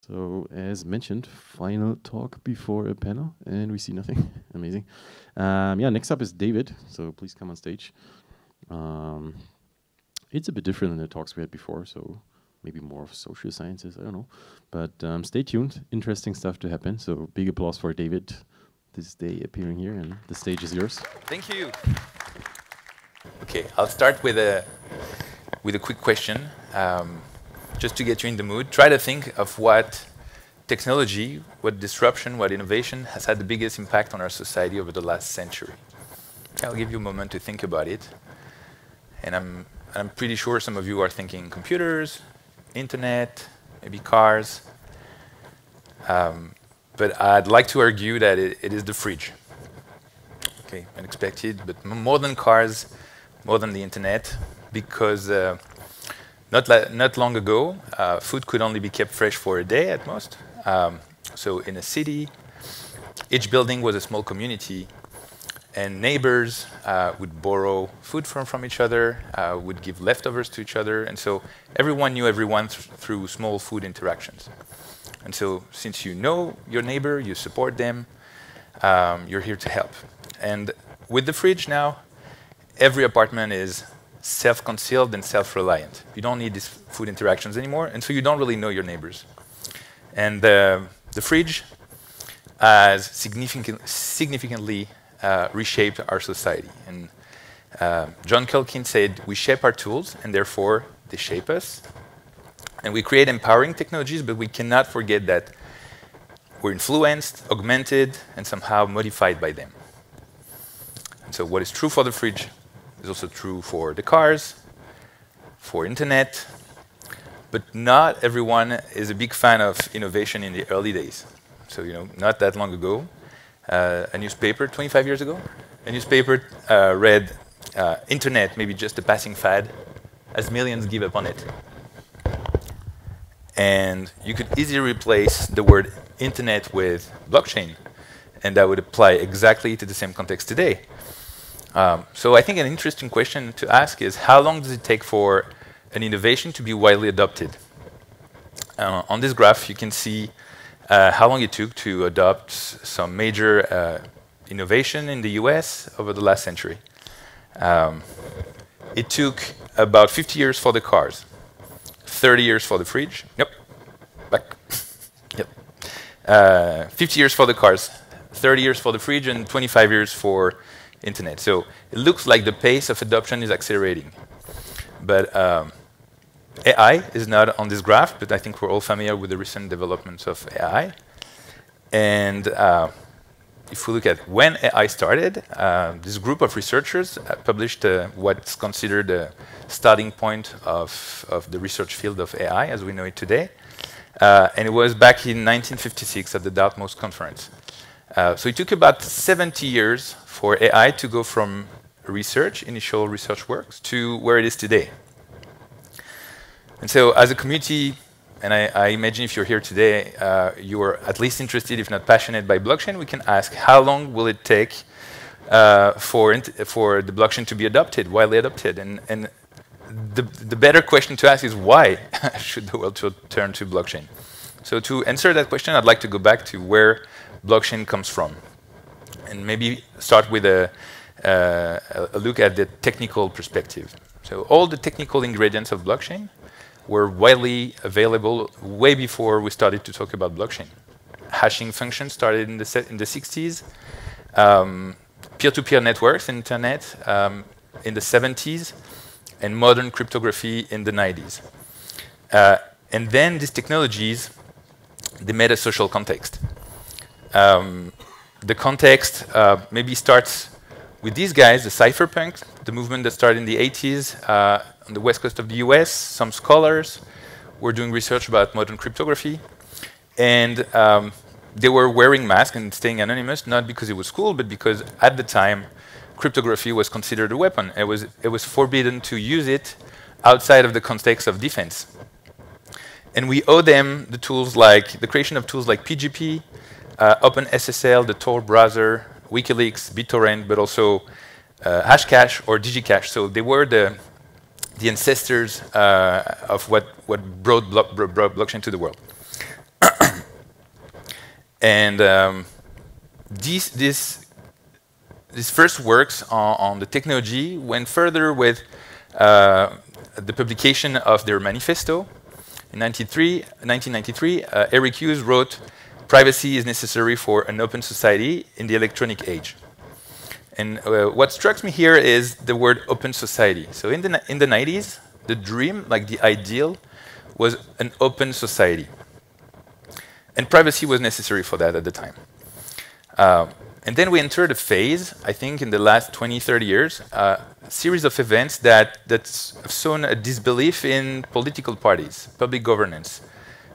So, as mentioned, final talk before a panel, and we see nothing. Amazing. Yeah, next up is David, so please come on stage. It's a bit different than the talks we had before, so maybe more of social sciences, I don't know. But stay tuned, interesting stuff to happen. So big applause for David this day appearing here, and the stage is yours. Thank you. Okay, I'll start with a quick question. Just to get you in the mood, try to think of what technology, what disruption, what innovation has had the biggest impact on our society over the last century. I'll give you a moment to think about it. And I'm pretty sure some of you are thinking computers, internet, maybe cars. But I'd like to argue that it is the fridge. Okay, unexpected, but more than cars, more than the internet, because not long ago, food could only be kept fresh for a day at most. So in a city, each building was a small community, and neighbors would borrow food from each other, would give leftovers to each other, and so everyone knew everyone through small food interactions. And so since you know your neighbor, you support them, you're here to help. And with the fridge now, every apartment is self-concealed and self-reliant. You don't need these food interactions anymore, and so you don't really know your neighbors. And the fridge has significantly reshaped our society. And John Culkin said, we shape our tools, and therefore they shape us. And we create empowering technologies, but we cannot forget that we're influenced, augmented, and somehow modified by them. And so what is true for the fridge is also true for the cars, for internet, but not everyone is a big fan of innovation in the early days. So, not that long ago, a newspaper, 25 years ago, a newspaper read internet, maybe just a passing fad, as millions give up on it. And you could easily replace the word internet with blockchain, and that would apply exactly to the same context today. So I think an interesting question to ask is, how long does it take for an innovation to be widely adopted? On this graph, you can see how long it took to adopt some major innovation in the US over the last century. It took about 50 years for the cars, 30 years for the fridge. Yep, back. Yep. 50 years for the cars, 30 years for the fridge, and 25 years for internet. So it looks like the pace of adoption is accelerating. But AI is not on this graph, but I think we're all familiar with the recent developments of AI. And if we look at when AI started, this group of researchers published what's considered the starting point of the research field of AI as we know it today. And it was back in 1956 at the Dartmouth conference. So it took about 70 years for AI to go from initial research works, to where it is today. And so as a community, and I imagine if you're here today, you are at least interested, if not passionate, by blockchain, we can ask, how long will it take for the blockchain to be adopted, widely adopted? And the better question to ask is, why should the world turn to blockchain? So to answer that question, I'd like to go back to where blockchain comes from, and maybe start with a look at the technical perspective. So all the technical ingredients of blockchain were widely available way before we started to talk about blockchain. Hashing functions started in the 60s, peer-to-peer networks, internet in the 70s, and modern cryptography in the 90s. And then these technologies, they made a social context. The context maybe starts with these guys, the cypherpunks, the movement that started in the 80s on the west coast of the US. Some scholars were doing research about modern cryptography. And they were wearing masks and staying anonymous, not because it was cool, but because at the time, cryptography was considered a weapon. It was forbidden to use it outside of the context of defense. And we owe them the tools like the creation of tools like PGP, OpenSSL, the Tor browser, WikiLeaks, BitTorrent, but also Hashcash or DigiCash. So they were the ancestors of what brought blockchain to the world. And this first works on the technology went further with the publication of their manifesto. In 1993, Eric Hughes wrote, "Privacy is necessary for an open society in the electronic age." And what struck me here is the word open society. So in the 90s, the dream, like the ideal, was an open society. And privacy was necessary for that at the time. And then we entered a phase, I think in the last 20, 30 years, a series of events that's shown a disbelief in political parties, public governance,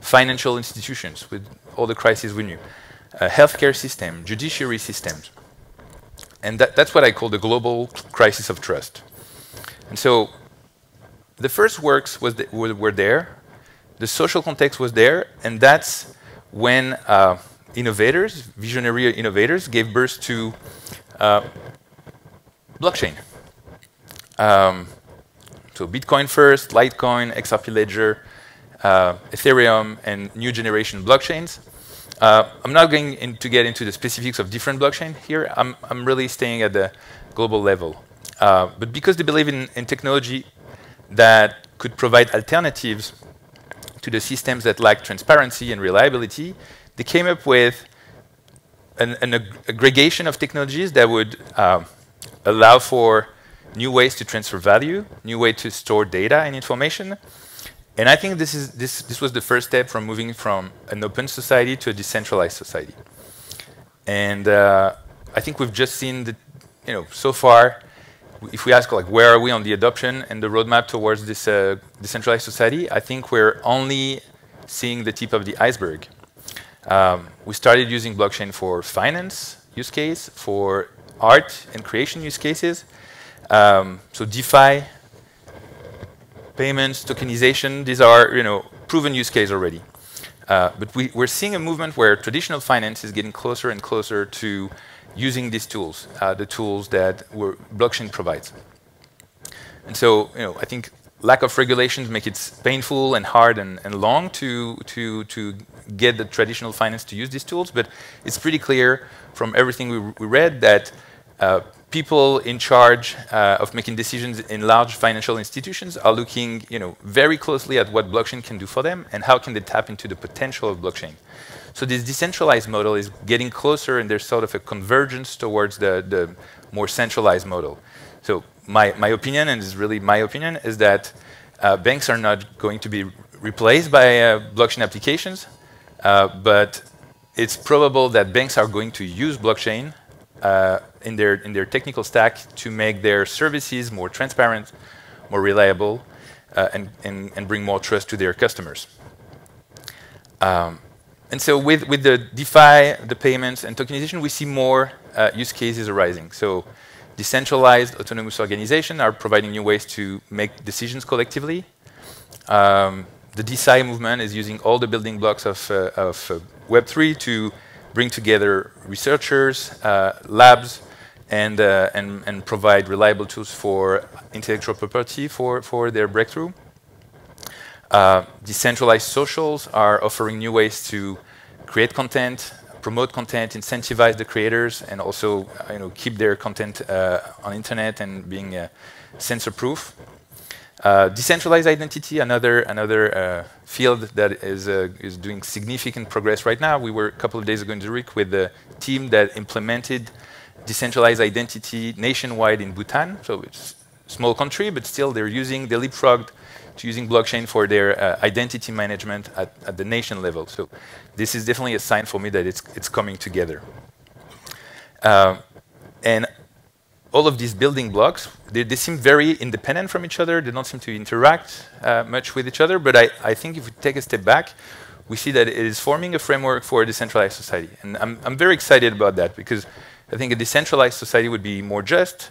financial institutions with all the crises we knew, healthcare system, judiciary systems. And that's what I call the global crisis of trust. And so the first works were there, the social context was there, and that's when innovators, visionary innovators, gave birth to blockchain. So Bitcoin first, Litecoin, XRP Ledger, Ethereum, and new generation blockchains. I'm not going to get into the specifics of different blockchains here. I'm really staying at the global level. But because they believe in technology that could provide alternatives to the systems that lack transparency and reliability, they came up with an aggregation of technologies that would allow for new ways to transfer value, new way to store data and information. And I think this was the first step from moving from an open society to a decentralized society. And I think we've just seen that, so far, if we ask like where are we on the adoption and the roadmap towards this decentralized society, I think we're only seeing the tip of the iceberg. We started using blockchain for finance use case, for art and creation use cases. So DeFi, payments, tokenization, these are proven use case already. But we're seeing a movement where traditional finance is getting closer and closer to using these tools, the tools that blockchain provides. And so I think lack of regulations make it painful and hard and long to get the traditional finance to use these tools, but it's pretty clear from everything we read that people in charge of making decisions in large financial institutions are looking very closely at what blockchain can do for them and how can they tap into the potential of blockchain. So this decentralized model is getting closer, and there's sort of a convergence towards the more centralized model. So my opinion, and it's really my opinion, is that banks are not going to be replaced by blockchain applications, but it's probable that banks are going to use blockchain in their technical stack to make their services more transparent, more reliable, and bring more trust to their customers. And so with the DeFi, the payments, and tokenization, we see more use cases arising. So decentralized autonomous organizations are providing new ways to make decisions collectively. The DeSci movement is using all the building blocks of Web3 to bring together researchers, labs, and provide reliable tools for intellectual property for their breakthrough. Decentralized socials are offering new ways to create content, promote content, incentivize the creators, and also keep their content on internet and being censor-proof. Decentralized identity, another field that is doing significant progress right now. We were a couple of days ago in Zurich with the team that implemented decentralized identity nationwide in Bhutan. So it's a small country, but still they leapfrogged to using blockchain for their identity management at the nation level. So this is definitely a sign for me that it's coming together. And all of these building blocks, they seem very independent from each other. They don't seem to interact much with each other. But I think if we take a step back, we see that it is forming a framework for a decentralized society. And I'm very excited about that, because I think a decentralized society would be more just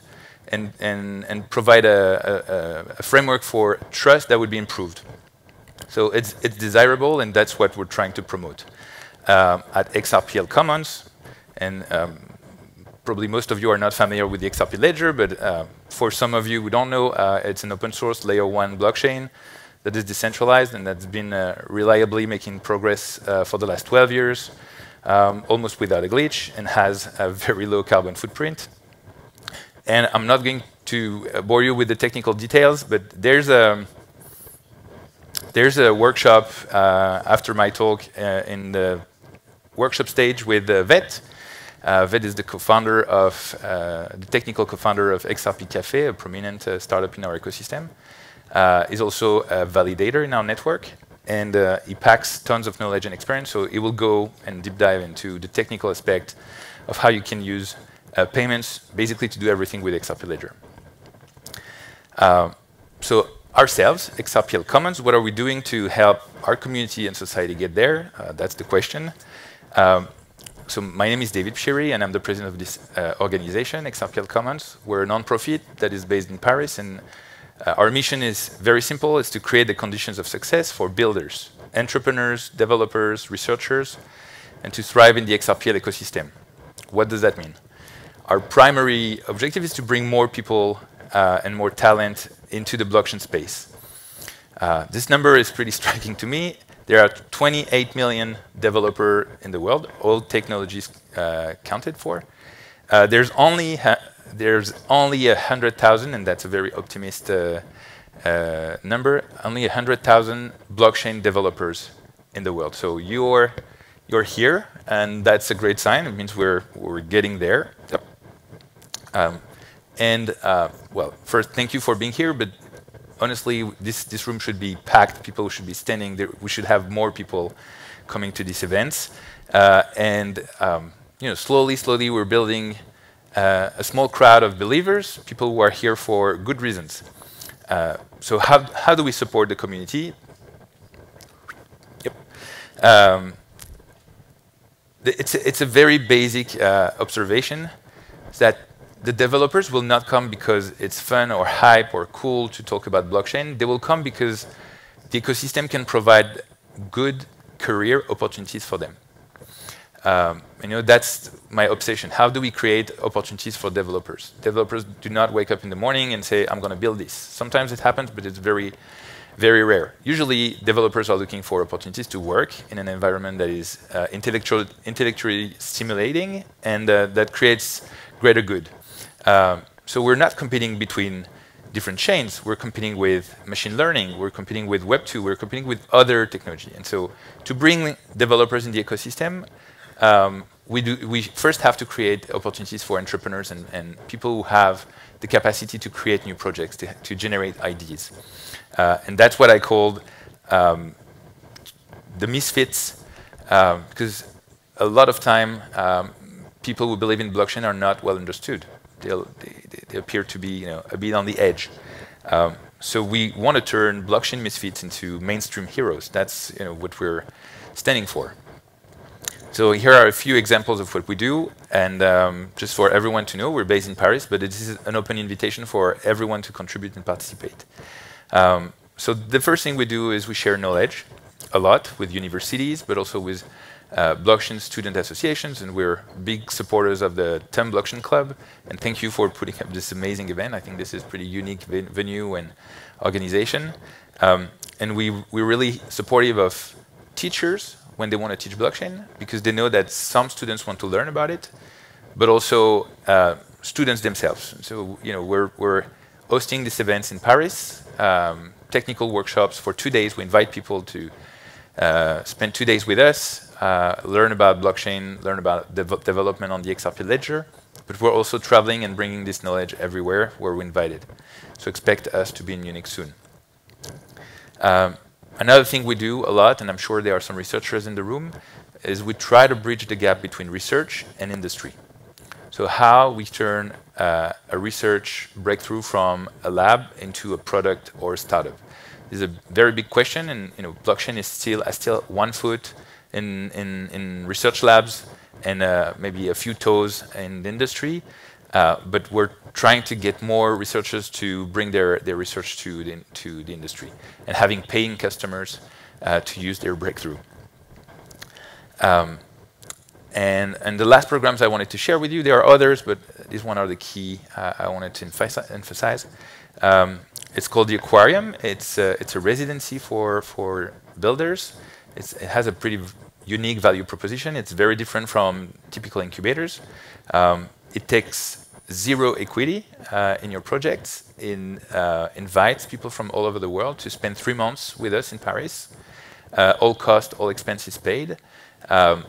and provide a framework for trust that would be improved. So it's desirable, and that's what we're trying to promote. At XRPL Commons, and probably most of you are not familiar with the XRP Ledger, but for some of you who don't know, it's an open source layer 1 blockchain that is decentralized and that's been reliably making progress for the last 12 years. almost without a glitch, and has a very low carbon footprint. And I'm not going to bore you with the technical details, but there's a workshop after my talk in the workshop stage with Vet. Vet is the co-founder of, the technical co-founder of XRP Cafe, a prominent startup in our ecosystem. He's also a validator in our network, and he packs tons of knowledge and experience, so he will go and deep dive into the technical aspect of how you can use payments basically to do everything with XRP Ledger. So ourselves, XRPL Commons, what are we doing to help our community and society get there? That's the question. So my name is David Bchiri, and I'm the president of this organization, XRPL Commons. We're a non-profit that is based in Paris, and our mission is very simple. It's to create the conditions of success for builders, entrepreneurs, developers, researchers, and to thrive in the XRPL ecosystem. What does that mean? Our primary objective is to bring more people and more talent into the blockchain space. This number is pretty striking to me. There are 28 million developers in the world, all technologies counted for. There's only 100,000, and that's a very optimistic number, only 100,000 blockchain developers in the world. So you're here, and that's a great sign. It means we're getting there. Well, first, thank you for being here, but honestly, this room should be packed. People should be standing there. We should have more people coming to these events. You know, slowly, we're building a small crowd of believers, people who are here for good reasons. So how do we support the community? Yep. It's a very basic observation that the developers will not come because it's fun or hype or cool to talk about blockchain. They will come because the ecosystem can provide good career opportunities for them. You know, that's my obsession. How do we create opportunities for developers? Developers do not wake up in the morning and say, I'm going to build this. Sometimes it happens, but it's very, very rare. Usually, developers are looking for opportunities to work in an environment that is intellectually stimulating and that creates greater good. So we're not competing between different chains. We're competing with machine learning. We're competing with Web 2. We're competing with other technology. And so to bring developers in the ecosystem, we first have to create opportunities for entrepreneurs and people who have the capacity to create new projects, to generate ideas. And that's what I called the misfits, because a lot of time people who believe in blockchain are not well understood. They appear to be, you know, a bit on the edge. So we want to turn blockchain misfits into mainstream heroes. That's, you know, what we're standing for. So here are a few examples of what we do, and just for everyone to know, we're based in Paris, but this is an open invitation for everyone to contribute and participate. So the first thing we do is we share knowledge a lot with universities, but also with blockchain student associations, and we're big supporters of the TUM Blockchain Club. And thank you for putting up this amazing event. I think this is pretty unique venue and organization. And we're really supportive of teachers when they want to teach blockchain, because they know that some students want to learn about it, but also students themselves. So, you know, we're hosting these events in Paris, technical workshops for 2 days. We invite people to spend 2 days with us, learn about blockchain, learn about development on the XRP Ledger, but we're also traveling and bringing this knowledge everywhere where we're invited. So expect us to be in Munich soon. Another thing we do a lot, and I'm sure there are some researchers in the room, is we try to bridge the gap between research and industry. So how we turn a research breakthrough from a lab into a product or a startup. This is a very big question, and you know, blockchain is still 1 foot in research labs and maybe a few toes in the industry. But we're trying to get more researchers to bring their research to the industry and having paying customers to use their breakthrough. And the last programs I wanted to share with you, there are others, but these one are the key I wanted to emphasize. It's called the Aquarium. It's a residency for builders. It has a pretty unique value proposition. It's very different from typical incubators. It takes zero equity in your projects. It invites people from all over the world to spend 3 months with us in Paris. All cost, all expenses paid.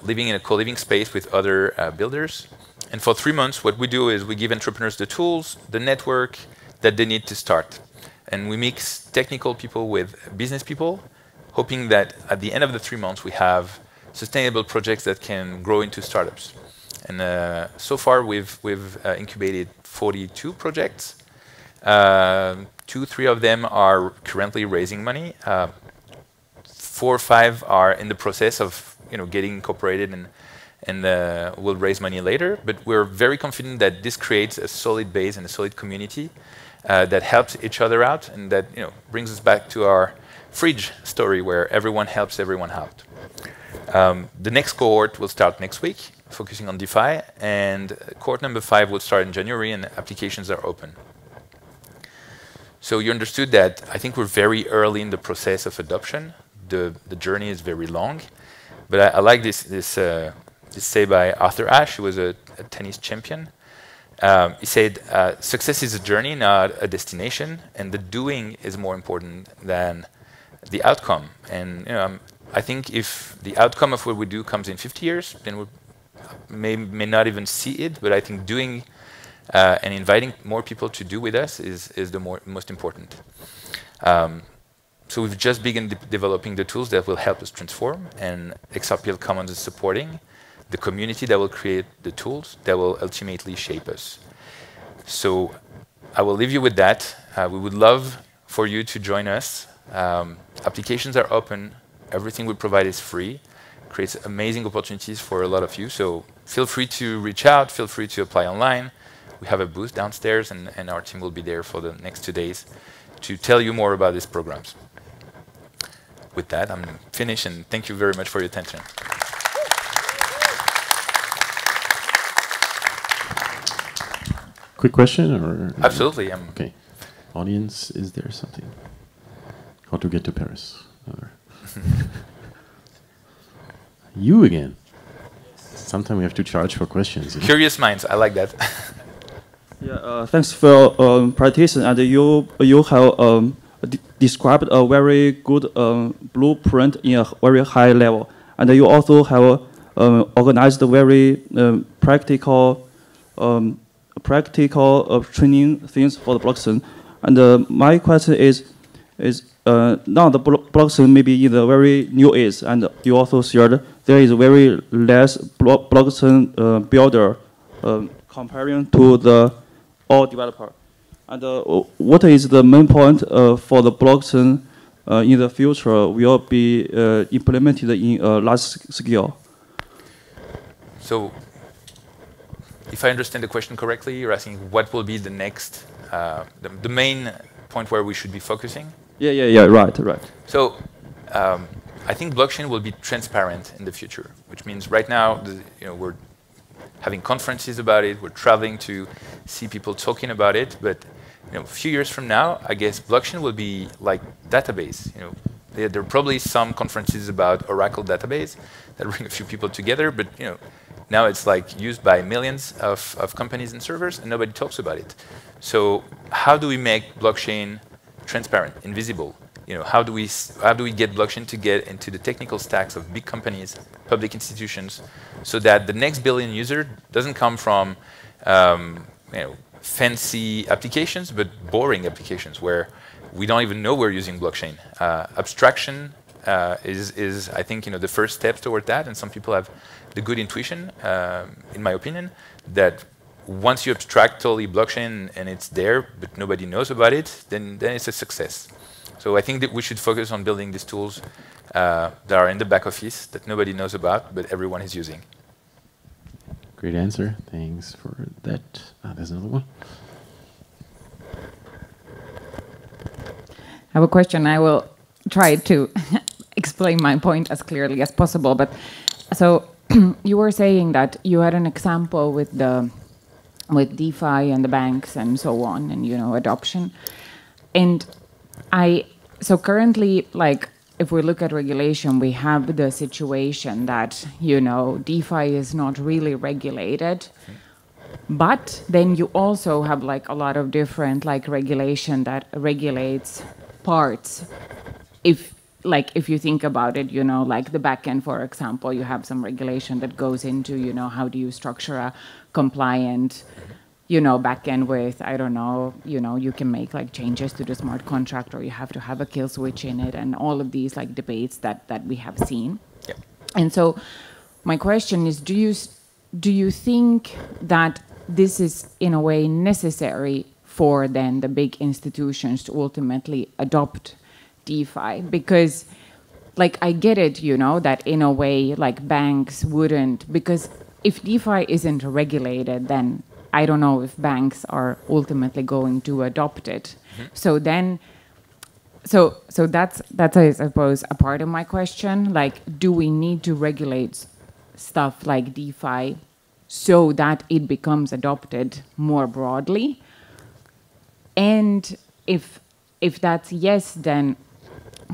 Living in a co-living space with other builders. And for 3 months, what we do is we give entrepreneurs the tools, the network that they need to start. And we mix technical people with business people, hoping that at the end of the 3 months, we have sustainable projects that can grow into startups. And so far, we've incubated 42 projects. 2-3 of them are currently raising money. 4 or 5 are in the process of getting incorporated and will raise money later. But we're very confident that this creates a solid base and a solid community that helps each other out, and that brings us back to our fridge story where everyone helps everyone out. The next cohort will start next week, focusing on DeFi, and cohort number 5 will start in January, and applications are open. So you understood that I think we're very early in the process of adoption. The journey is very long, but I like this say by Arthur Ashe, who was a tennis champion. He said, success is a journey, not a destination, and the doing is more important than the outcome. And I think if the outcome of what we do comes in 50 years, then we may not even see it, but I think doing and inviting more people to do with us is the most important. So we've just begun developing the tools that will help us transform, and XRP Commons is supporting the community that will create the tools that will ultimately shape us. So I will leave you with that. We would love for you to join us. Applications are open. Everything we provide is free. Creates amazing opportunities for a lot of you. So feel free to reach out. Feel free to apply online. We have a booth downstairs, and our team will be there for the next 2 days to tell you more about these programs. With that, I'm finished, and thank you very much for your attention. Quick question, or absolutely. Okay. Audience, is there something? How to get to Paris? You again. Sometimes we have to charge for questions. Curious minds, I like that. Yeah, thanks for presentation. And you have described a very good blueprint in a very high level, and you also have organized very practical training things for the blockchain. And my question is now the blockchain may be in the very new age, and you also shared there is very less blockchain builder comparing to the all developer. And what is the main point for the blockchain in the future will be implemented in a large scale? So, if I understand the question correctly, you're asking what will be the next, the main point where we should be focusing? Yeah, right. So, I think blockchain will be transparent in the future, which means right now, we're having conferences about it, we're traveling to see people talking about it, but a few years from now, I guess blockchain will be like database. There are probably some conferences about Oracle database that bring a few people together, but now it's like used by millions of companies and servers, and nobody talks about it. So how do we make blockchain transparent, invisible? How do we get blockchain to get into the technical stacks of big companies, public institutions, so that the next billion user doesn't come from fancy applications, but boring applications where we don't even know we're using blockchain. Abstraction is I think the first step toward that, and some people have the good intuition, in my opinion, that once you abstract totally blockchain and it's there, but nobody knows about it, then it's a success. So I think that we should focus on building these tools that are in the back office that nobody knows about, but everyone is using. Great answer. Thanks for that. There's another one. I have a question. I will try to explain my point as clearly as possible. But so you were saying that you had an example with DeFi and the banks and so on, and adoption. And so currently, like if we look at regulation, we have the situation that, you know, DeFi is not really regulated. But then you also have like a lot of different like regulation that regulates parts. If you think about it, you know, like the backend, for example, you have some regulation that goes into, you know, how do you structure a compliant, you know, backend with, I don't know, you know, you can make like changes to the smart contract, or you have to have a kill switch in it, and all of these like debates that we have seen. Yeah. And so my question is, do you think that this is in a way necessary for then the big institutions to ultimately adopt DeFi? Because like I get it, you know, that in a way like banks wouldn't, because if DeFi isn't regulated, then I don't know if banks are ultimately going to adopt it. So then so that's I suppose a part of my question, like do we need to regulate stuff like DeFi so that it becomes adopted more broadly? And if that's yes, then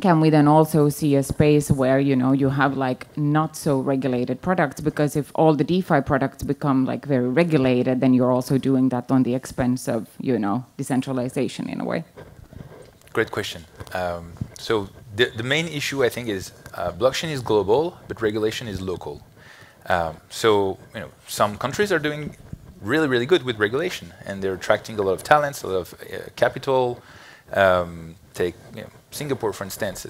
can we then also see a space where, you know, you have like not so regulated products? Because if all the DeFi products become like very regulated, then you're also doing that on the expense of, you know, decentralization in a way. Great question. So the main issue, I think, is blockchain is global, but regulation is local. So, you know, some countries are doing really, really good with regulation, and they're attracting a lot of talents, a lot of capital. Take, you know, Singapore, for instance.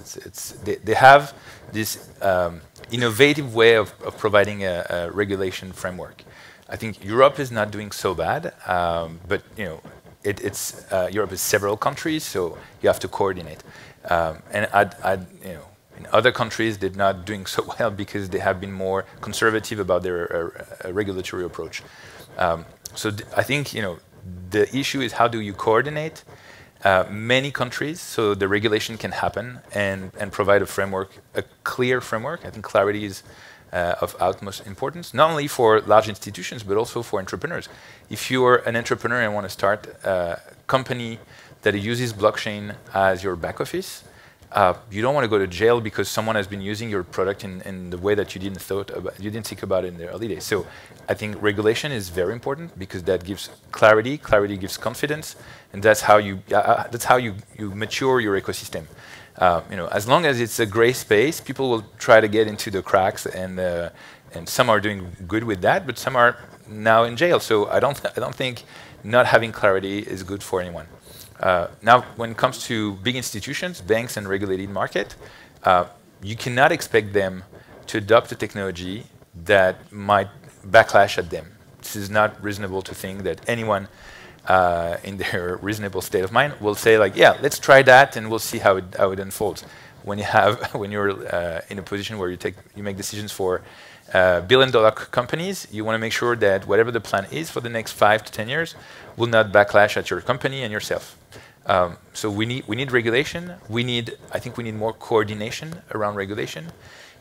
They have this innovative way of providing a regulation framework. I think Europe is not doing so bad, but you know, Europe is several countries, so you have to coordinate. And you know, in other countries, they're not doing so well because they have been more conservative about their regulatory approach. So I think, you know, the issue is how do you coordinate many countries so the regulation can happen and provide a framework, a clear framework. I think clarity is of utmost importance, not only for large institutions, but also for entrepreneurs. If you're an entrepreneur and want to start a company that uses blockchain as your back office, you don't want to go to jail because someone has been using your product in the way that you didn't think about it in the early days. So I think regulation is very important because that gives clarity. Clarity gives confidence, and that's how you mature your ecosystem. You know, as long as it's a gray space, people will try to get into the cracks, and some are doing good with that, but some are now in jail. So I don't think not having clarity is good for anyone. Now, when it comes to big institutions, banks and regulated market, you cannot expect them to adopt a technology that might backlash at them. This is not reasonable to think that anyone in their reasonable state of mind will say like, yeah, let's try that and we'll see how it unfolds. When you're in a position where you make decisions for billion-dollar companies, you want to make sure that whatever the plan is for the next 5 to 10 years will not backlash at your company and yourself. So we need regulation. I think we need more coordination around regulation,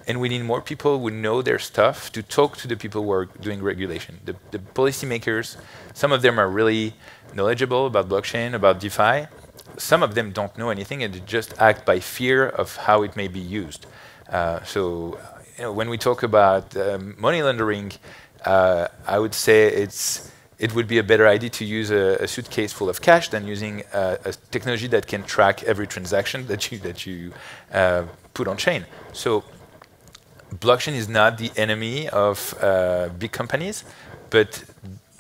and we need more people who know their stuff to talk to the people who are doing regulation. The policymakers, some of them are really knowledgeable about blockchain, about DeFi. Some of them don't know anything and they just act by fear of how it may be used. So you know, when we talk about money laundering, I would say it would be a better idea to use a suitcase full of cash than using a technology that can track every transaction that you put on chain. So blockchain is not the enemy of big companies, but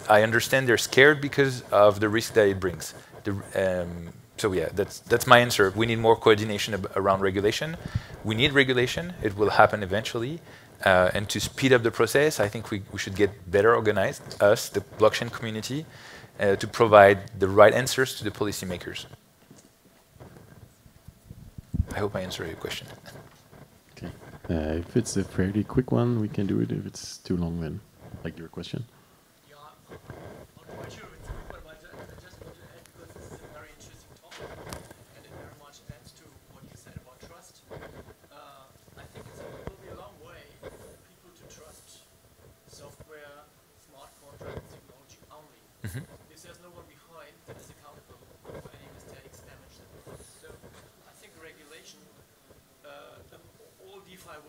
I understand they're scared because of the risk that it brings. So yeah, that's my answer. We need more coordination around regulation. We need regulation. It will happen eventually. And to speed up the process, I think we should get better organized, us, the blockchain community, to provide the right answers to the policymakers. I hope I answered your question. Okay. If it's a fairly quick one, we can do it. If it's too long, then, like your question. Yeah, I'm not quite sure if it's a quick one, but I just want to add, because this is a very interesting topic, and it very much adds to what you said about trust. I think it will be a long way for people to trust software, smart contract technology only. If there's no one behind that is accountable for any mistakes, damage that. So I think regulation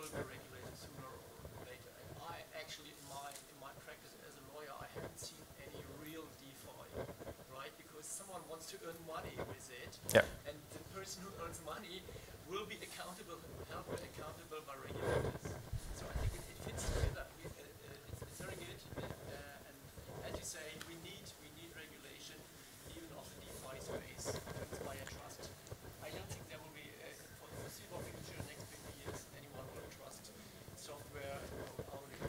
will be regulated sooner or later. And I actually, in my practice as a lawyer, I haven't seen any real DeFi, right? Because someone wants to earn money with it, Yeah. and the person who earns money will be held accountable by regulators. So I think it fits together. It's very good. And as you say, we need regulation, even of the DeFi space, to inspire trust. I don't think there will be, for the foreseeable future, next 50 years, anyone will trust software only.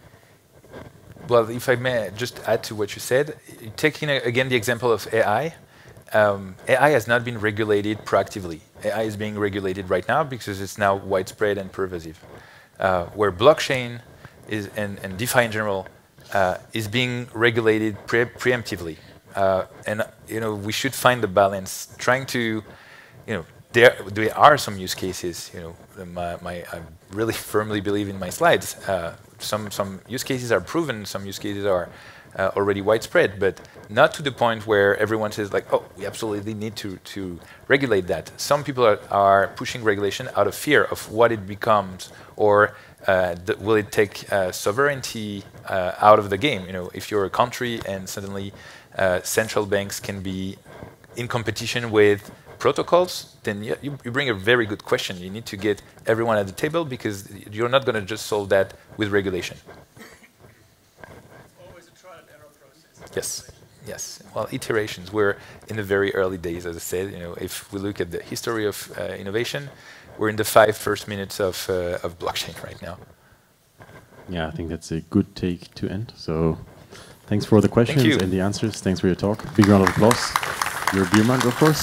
Well, if I may just add to what you said, taking again the example of AI, AI has not been regulated proactively. AI is being regulated right now because it's now widespread and pervasive. Where blockchain is, and DeFi in general, is being regulated preemptively. And we should find the balance, trying to, there are some use cases. I really firmly believe in my slides. Some use cases are proven, some use cases are already widespread, but not to the point where everyone says like, oh, we absolutely need to regulate that. Some people are pushing regulation out of fear of what it becomes, or will it take sovereignty out of the game? If you're a country and suddenly central banks can be in competition with protocols, then you bring a very good question. You need to get everyone at the table, because you're not going to just solve that with regulation. Always a trial and error process. Yes, yes. Well, iterations. We're in the very early days, as I said. If we look at the history of innovation, we're in the first 5 minutes of blockchain right now. Yeah, I think that's a good take to end. So thanks for the questions and the answers. Thanks for your talk. Big round of applause. Your beer mug, of course.